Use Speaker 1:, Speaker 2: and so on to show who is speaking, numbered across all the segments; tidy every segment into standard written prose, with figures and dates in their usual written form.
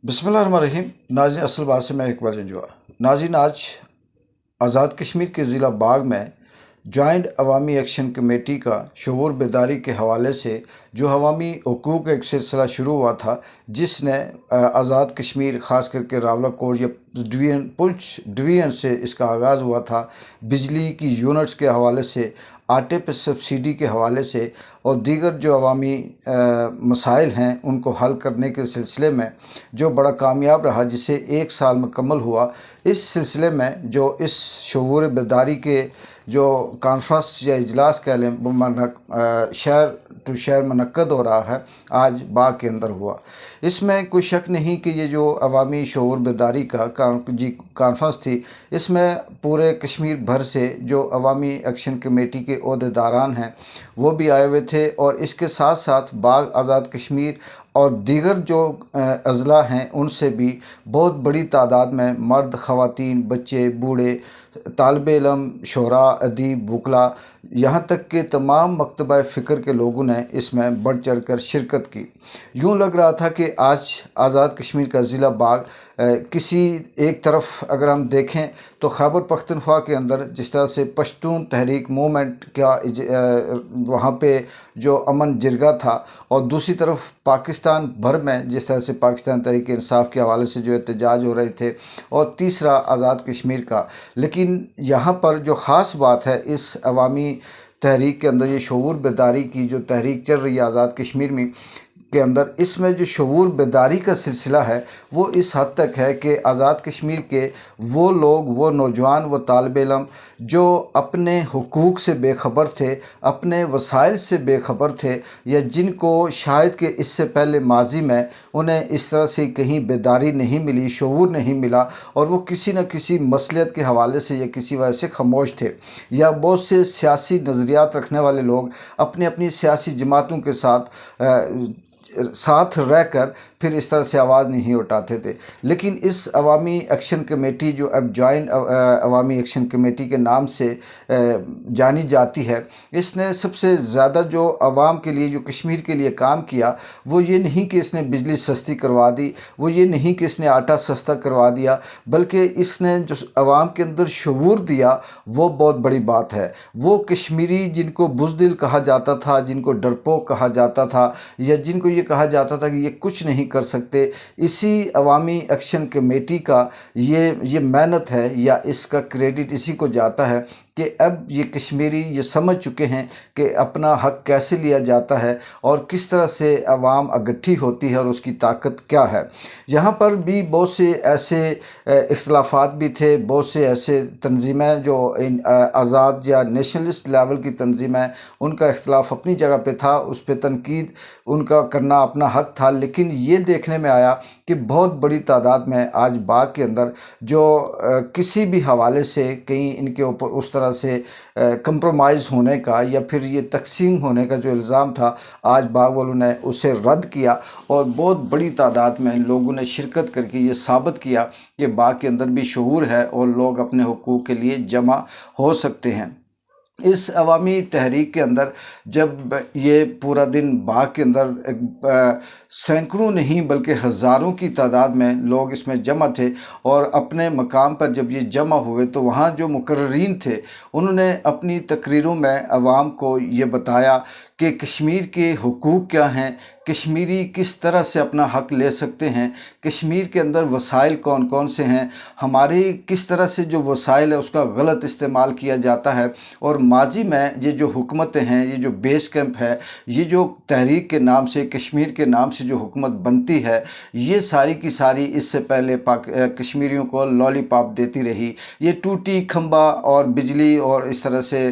Speaker 1: बिस्मिल्लाहिर्रहमानिर्रहीम। नाज़रीन, असल बात से मैं एक बार जुआ नाज़रीन, आज आज़ाद कश्मीर के ज़िला बाग में जॉइंट अवामी एक्शन कमेटी का शऊर बेदारी के हवाले से जो अवामी हकूक़ का एक सिलसिला शुरू हुआ था, जिसने आज़ाद कश्मीर ख़ास करके रावलाकोट या पुंछ डिवीज़न से इसका आगाज़ हुआ था। बिजली की यूनिट्स के हवाले से, आटे पे सब्सिडी के हवाले से और दीगर जो अवामी मसाइल हैं उनको हल करने के सिलसिले में जो बड़ा कामयाब रहा, जिसे 1 साल मुकम्मल हुआ। इस सिलसिले में जो इस शऊर बेदारी के जो कॉन्फ्रेंस या इजलास कह लें, वो शहर टू शहर मनक़द हो रहा है, आज बाग के अंदर हुआ। इसमें कोई शक नहीं कि ये जो अवामी शऊर बेदारी का कॉन्फ्रेंस थी, इसमें पूरे कश्मीर भर से जो अवामी एक्शन कमेटी के ओहदेदारान हैं वो भी आए हुए थे, और इसके साथ साथ बाग आज़ाद कश्मीर और दीगर जो अज़ला हैं उनसे भी बहुत बड़ी तादाद में मर्द, ख़वातीन, बच्चे, बूढ़े, तालिब इल्म, शोरा, अदीब, वकला, यहाँ तक कि तमाम मकतबा फ़िक्र के लोगों ने इसमें बढ़ चढ़ कर शिरकत की। यूँ लग रहा था कि आज आज़ाद कश्मीर का ज़िला बाग किसी एक तरफ अगर हम देखें तो खैबर पख्तूनख्वा के अंदर जिस तरह से पश्तून तहरीक मूवमेंट का वहाँ पे जो अमन जिरगा था, और दूसरी तरफ पाकिस्तान भर में जिस तरह से पाकिस्तान तहरीक इंसाफ के हवाले से जो एहतजाज हो रहे थे, और तीसरा आज़ाद कश्मीर का। लेकिन यहाँ पर जो ख़ास बात है, इस अवामी तहरीक के अंदर ये शऊर बेदारी की जो तहरीक चल रही है आज़ाद कश्मीर में के अंदर, इसमें जो शऊर बेदारी का सिलसिला है वो इस हद तक है कि आज़ाद कश्मीर के वो लोग, वो नौजवान, वो तालिब इल्म जो अपने हुकूक से बेखबर थे, अपने वसाइल से बेखबर थे, या जिनको शायद कि इससे पहले माजी में उन्हें इस तरह से कहीं बेदारी नहीं मिली, शऊर नहीं मिला, और वो किसी न किसी मसलियत के हवाले से या किसी वजह से खामोश थे, या बहुत से सियासी नज़रियात रखने वाले लोग अपनी अपनी सियासी जमातों के साथ रहकर फिर इस तरह से आवाज़ नहीं उठाते थे। लेकिन इस अवामी एक्शन कमेटी जो अब जॉइंट अवामी एक्शन कमेटी के नाम से जानी जाती है, इसने सबसे ज़्यादा जो आवाम के लिए, जो कश्मीर के लिए काम किया, वो ये नहीं कि इसने बिजली सस्ती करवा दी, वो ये नहीं कि इसने आटा सस्ता करवा दिया, बल्कि इसने जो आवाम के अंदर शऊर दिया वो बहुत बड़ी बात है। वो कश्मीरी जिनको बुज़दिल कहा जाता था, जिनको डरपोक कहा जाता था, या जिनको ये कहा जाता था कि ये कुछ नहीं कर सकते, इसी अवामी एक्शन कमेटी का ये मेहनत है, या इसका क्रेडिट इसी को जाता है कि अब ये कश्मीरी ये समझ चुके हैं कि अपना हक़ कैसे लिया जाता है और किस तरह से अवाम इकट्ठी होती है और उसकी ताकत क्या है। यहाँ पर भी बहुत से ऐसे इख्तलाफात भी थे, बहुत से ऐसे तंजीमें जो आज़ाद या नेशनलिस्ट लेवल की तंजीमें, उनका इख्तलाफ अपनी जगह पे था, उस पर तनकीद उनका करना अपना हक़ था। लेकिन ये देखने में आया कि बहुत बड़ी तादाद में आज बाग के अंदर जो किसी भी हवाले से कहीं इनके ऊपर उस तरह से कंप्रोमाइज़ होने का या फिर ये तकसीम होने का जो इल्ज़ाम था, आज बाग वालों ने उसे रद्द किया, और बहुत बड़ी तादाद में लोगों ने शिरकत करके ये साबित किया कि बाग के अंदर भी शऊर है और लोग अपने हुकूक के लिए जमा हो सकते हैं। इस अवामी तहरीक के अंदर जब ये पूरा दिन बाग के अंदर सैकड़ों नहीं बल्कि हज़ारों की तादाद में लोग इसमें जमा थे, और अपने मकाम पर जब ये जमा हुए तो वहाँ जो मुकर्रीन थे उन्होंने अपनी तकरीरों में आवाम को ये बताया कि कश्मीर के हुकूक क्या हैं, कश्मीरी किस तरह से अपना हक़ ले सकते हैं, कश्मीर के अंदर वसाइल कौन कौन से हैं, हमारे किस तरह से जो वसाइल है उसका गलत इस्तेमाल किया जाता है, और माजी में ये जो हुकूमतें हैं, ये जो बेस कैंप है, ये जो तहरीक के नाम से, कश्मीर के नाम से जो हुकूमत बनती है, ये सारी की सारी इससे पहले कश्मीरियों को लॉलीपॉप देती रही। ये टूटी खंबा और बिजली और इस तरह से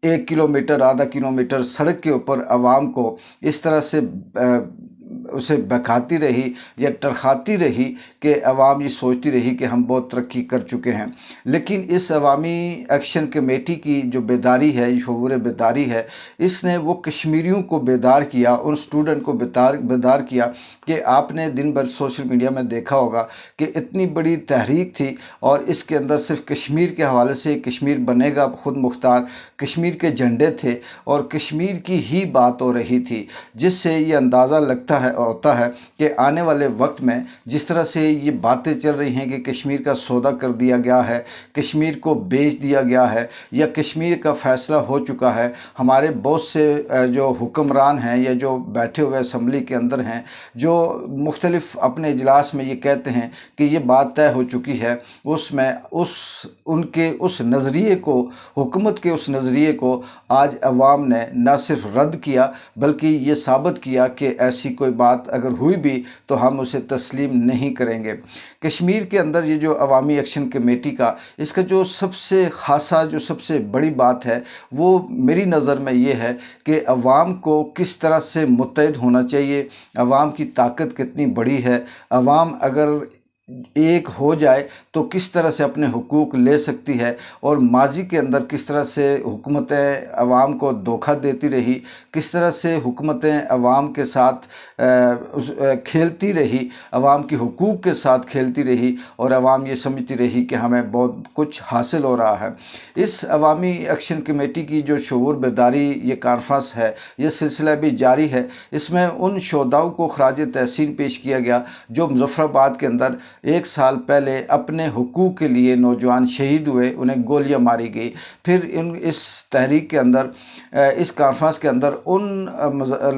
Speaker 1: 1 किलोमीटर, आधा किलोमीटर सड़क के ऊपर आवाम को इस तरह से उसे बहकाती रही या टरखाती रही कि अवाम ये सोचती रही कि हम बहुत तरक्की कर चुके हैं। लेकिन इस अवामी एक्शन कमेटी की जो बेदारी है, शऊर बेदारी है, इसने वो कश्मीरियों को बेदार किया, उन स्टूडेंट को बेदार किया कि आपने दिन भर सोशल मीडिया में देखा होगा कि इतनी बड़ी तहरीक थी, और इसके अंदर सिर्फ कश्मीर के हवाले से कश्मीर बनेगा खुद मुख्तार, कश्मीर के झंडे थे और कश्मीर की ही बात हो रही थी, जिससे ये अंदाज़ा लगता ہوتا ہے کہ آنے والے وقت میں جس طرح سے یہ باتیں چل رہی ہیں کہ کشمیر کا سودا کر دیا گیا ہے، کشمیر کو بیچ دیا گیا ہے یا کشمیر کا فیصلہ ہو چکا ہے، ہمارے بہت سے جو حکمران ہیں یا جو بیٹھے ہوئے اسمبلی کے اندر ہیں، جو مختلف اپنے اجلاس میں یہ کہتے ہیں کہ یہ بات طے ہو چکی ہے، اس میں ان کے اس نظریے کو، حکومت کے اس نظریے کو آج عوام نے نہ صرف رد کیا بلکہ یہ ثابت کیا کہ ایسی کوئی بات اگر ہوئی بھی تو ہم اسے تسلیم نہیں کریں گے۔ کشمیر کے اندر یہ جو عوامی ایکشن کمیٹی کا، اس کا جو سب سے خاصا، جو سب سے بڑی بات ہے وہ میری نظر میں یہ ہے کہ عوام کو کس طرح سے متحد ہونا چاہیے، عوام کی طاقت کتنی بڑی ہے، عوام اگر ایک ہو جائے تو کس طرح سے اپنے حقوق لے سکتی ہے، اور ماضی کے اندر کس طرح سے حکومتیں عوام کو دھوکہ دیتی رہی، کس طرح سے حکومتیں عوام کے ساتھ کھیلتی رہی، عوام کی حقوق کے ساتھ کھیلتی رہی، اور عوام یہ سمجھتی رہی کہ ہمیں بہت کچھ حاصل ہو رہا ہے۔ اس عوامی ایکشن کمیٹی کی جو شعور بیداری یہ کانفرنس ہے، یہ سلسلہ بھی جاری ہے۔ اس میں ان شہداؤں کو خراج تحسین پیش کیا گیا جو مظفر آباد کے اندر 1 سال پہلے اپنے حقوق کے لیے نوجوان شہید ہوئے، انہیں گولیاں ماری گئی۔ پھر اس تحریک کے اندر، اس کانفرنس کے اندر ان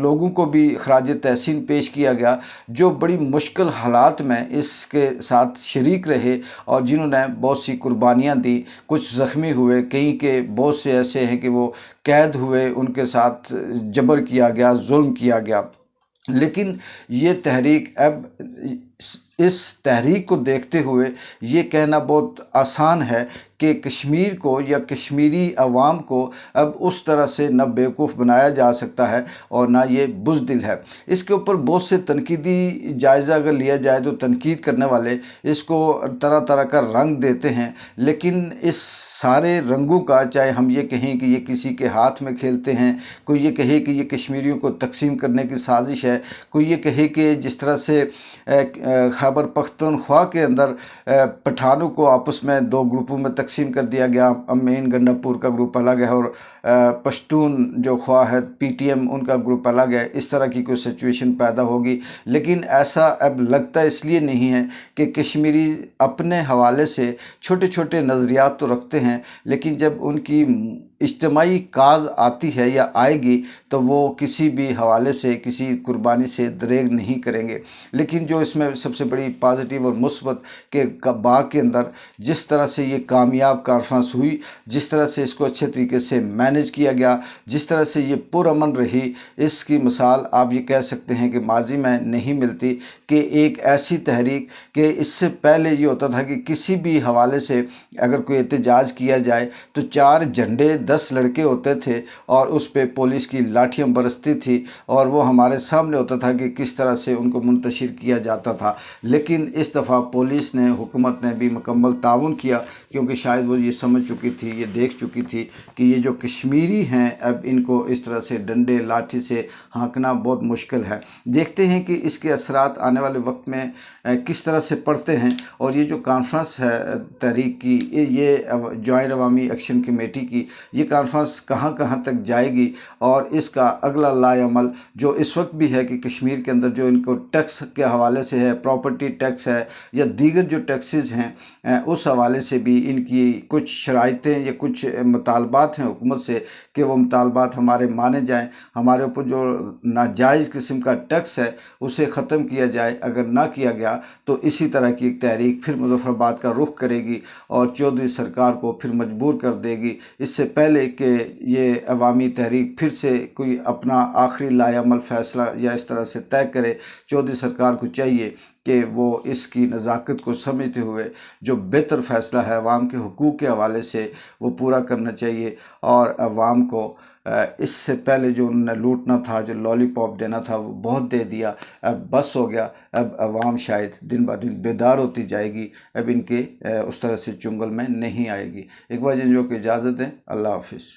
Speaker 1: لوگوں کو بھی خراج تحسین پیش کیا گیا جو بڑی مشکل حالات میں اس کے ساتھ شریک رہے اور جنہوں نے بہت سی قربانیاں دی، کچھ زخمی ہوئے، کہیں کے بہت سے ایسے ہیں کہ وہ قید ہوئے، ان کے ساتھ جبر کیا گیا، ظلم کیا گیا۔ لیکن یہ تحریک، اب اس تحریک کو دیکھتے ہوئے یہ کہنا بہت آسان ہے کہ کشمیر کو یا کشمیری عوام کو اب اس طرح سے نہ بیوقوف بنایا جا سکتا ہے اور نہ یہ بزدل ہے۔ اس کے اوپر بہت سے تنقیدی جائزہ اگر لیا جائے تو تنقید کرنے والے اس کو طرح طرح کا رنگ دیتے ہیں، لیکن اس سارے رنگوں کا، چاہے ہم یہ کہیں کہ یہ کسی کے ہاتھ میں کھیلتے ہیں، کوئی یہ کہے کہ یہ کشمیریوں کو تقسیم کرنے کی سازش ہے، کوئی یہ کہے کہ جس طرح سے خیبر پختونخوا کے اندر پٹھانوں کو آپس میں 2 گروپوں میں تقسیم کر دیا گیا، امین گنڈا پور کا گروپ الگ ہے اور پشتون جو خواہ ہے پی ٹی ایم ان کا گروپ الگ ہے، اس طرح کی کوئی سچویشن پیدا ہوگی۔ لیکن ایسا اب لگتا اس لیے نہیں ہے کہ کشمیری اپنے حوالے سے چھوٹے چھوٹے نظریات تو رکھتے ہیں، لیکن جب ان کی اجتماعی کاز آتی ہے یا آئے گی تو وہ کسی بھی حوالے سے، کسی قربانی سے دریغ نہیں کریں گے۔ لیکن جو اس میں سب سے بڑی پازیٹیو اور مثبت کہ باغ کے اندر جس طرح سے یہ کامیاب کانفرنس ہوئی، جس طرح سے اس کو اچھے طریقے سے مینیج کیا گیا، جس طرح سے یہ پرامن رہی، اس کی مثال آپ یہ کہہ سکتے ہیں کہ ماضی میں نہیں ملتی کہ ایک ایسی تحریک کہ اس سے پہلے یہ ہوتا تھا کہ کسی بھی حوالے سے اگر کوئی احتجاج کیا جائے تو 4 جھنڈے 10 لڑکے ہوتے تھے اور اس پہ پولیس کی لاٹھیاں برستی تھی اور وہ ہمارے سامنے ہوتا تھا کہ کس طرح سے ان کو منتشر کیا جاتا تھا۔ لیکن اس دفعہ پولیس نے، حکومت نے بھی مکمل تعاون کیا، کیونکہ شاید وہ یہ سمجھ چکی تھی، یہ دیکھ چکی تھی کہ یہ جو کشمیری ہیں اب ان کو اس طرح سے ڈنڈے لاٹھی سے ہانکنا بہت مشکل ہے۔ دیکھتے ہیں کہ اس کے اثرات آنے والے وقت میں کس طرح سے پڑتے ہیں، اور یہ جو کانفرنس ہے تحریک کی، یہ جوائنٹ عوامی ایکشن کمیٹی کی، یہ کانفرنس کہاں کہاں تک جائے گی، اور اس کا اگلا لائحہ عمل جو اس وقت بھی ہے کہ کشمیر کے اندر جو ان کو ٹیکس کے حوالے سے ہے، پراپرٹی ٹیکس ہے یا دیگر جو ٹیکسز ہیں، اس حوالے سے بھی ان کی کچھ شرائطیں یا کچھ مطالبات ہیں حکومت سے کہ وہ مطالبات ہمارے مانے جائیں، ہمارے اوپر جو ناجائز قسم کا ٹیکس ہے اسے ختم کیا جائے۔ اگر نہ کیا گیا تو اسی طرح کی ایک تحریک پھر مظفر آباد کا رخ کرے گی اور چودھری سرکار کو پھر مجبور کر دے گی، اس سے پہلے کہ یہ عوامی تحریک پھر سے کوئی اپنا آخری لائحہ عمل فیصلہ یا اس طرح سے طے کرے۔ چودھری سرکار کو چاہیے کہ وہ اس کی نزاکت کو سمجھتے ہوئے جو بہتر فیصلہ ہے عوام کے حقوق کے حوالے سے وہ پورا کرنا چاہیے، اور عوام کو اس سے پہلے جو انہوں نے لوٹنا تھا، جو لالی پاپ دینا تھا، وہ بہت دے دیا، اب بس ہو گیا۔ اب عوام شاید دن بہ دن بیدار ہوتی جائے گی، اب ان کے اس طرح سے چنگل میں نہیں آئے گی۔ ایک بار جن جو کہ اجازت دیں، اللہ حافظ۔